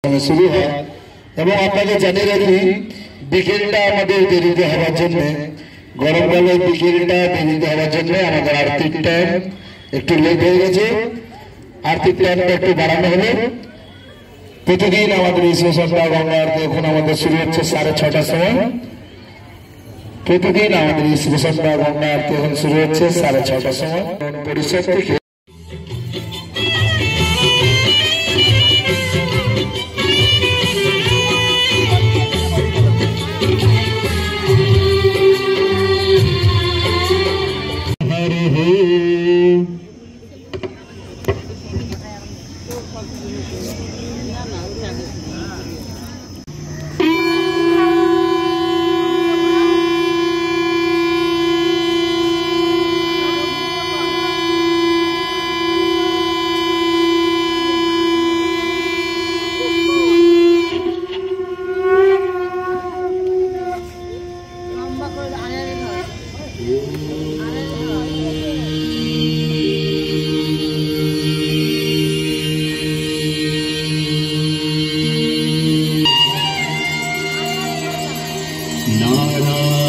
शुरू है এবং আপনাদের জানিয়ে রাখি বিকেলটা আমাদের দেরিতে হওয়ার জন্য গরমকালে বিকেলটা দেরিতে হওয়ার জন্য আমাদের আরতির টাইম একটু লেট হয়ে গেছে। আরতির টাইমটা একটু বাড়ানো হলো। প্রতিদিন আমাদের এই সেশনটা গঙ্গা আরতি এখন আমাদের শুরু হচ্ছে 6:30টার সময়। প্রতিদিন আমাদের এই সেশনটা গঙ্গা আরতি এখন শুরু হচ্ছে 6:30টার সময়। পরিষদ থেকে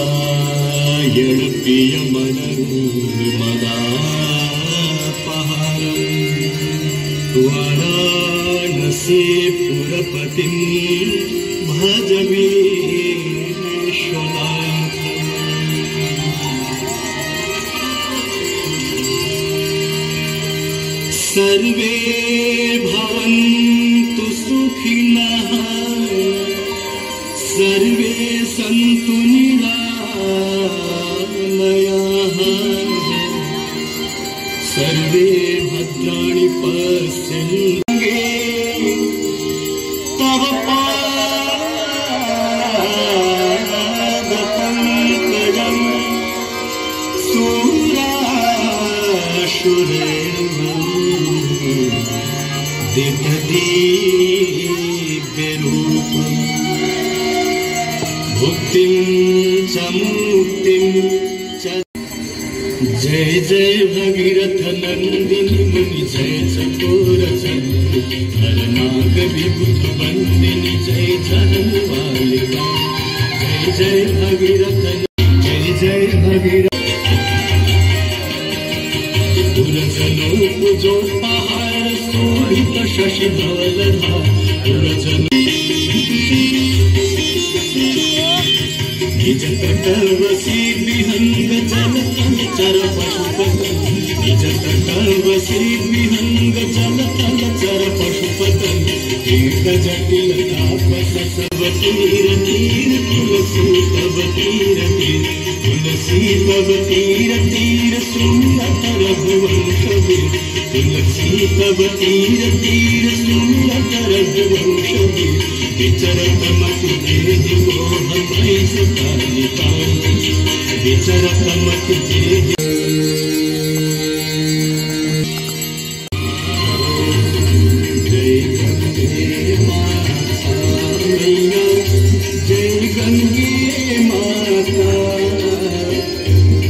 नारायण प्रिय मनोरमदापहारम् वाराणसी पुरपतिं भज विश्वनाथम्। सर्वे भवन्तु सुखिनः सर्वे सन्तु निरामयाः सर्वे भद्राणि पश्यन्ति तव पादपङ्कजम् दिव्यरूपम् भुक्तिं च मुक्तिं च। जय जय भगीरथ नंदिनी मुनि जय चकोर चंद्र हरनाग विभुत बंदिनी जय जनवालिका। जय जय भगीरथ जय जय भगीरथ पुरजनों जो पहाड़ शोभित शशि धवलधार पुरजनों निज तटवसी विहंग जल तल चर पशुपति निज तटवसी विहंग जल तल चर पशुपति एक जटिल तापस सब तीर तीर तुलसी तब तीर तीर तुलसी तब तीर तीर सुंदर भुवन कबीर तुलसी तब तीर तीर सुंदर भुवन कबीर विचरत मति देहि मोह मई सतालिका विचरत मति देहि। जय गंगे माता मैया जय गंगे माता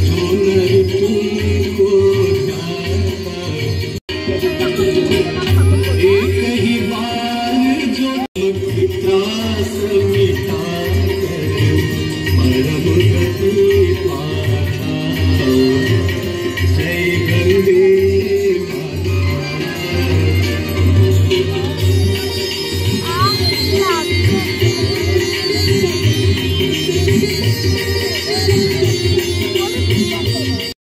जो नर तुमको एक ही बार जो त्रास मिटा परम गति पाता। जय गंगे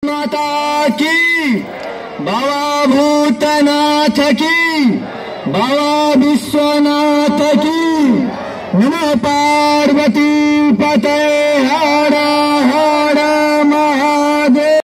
माता की बाबा भूतनाथ की बाबा विश्वनाथ की नमो पार्वती पते हर हर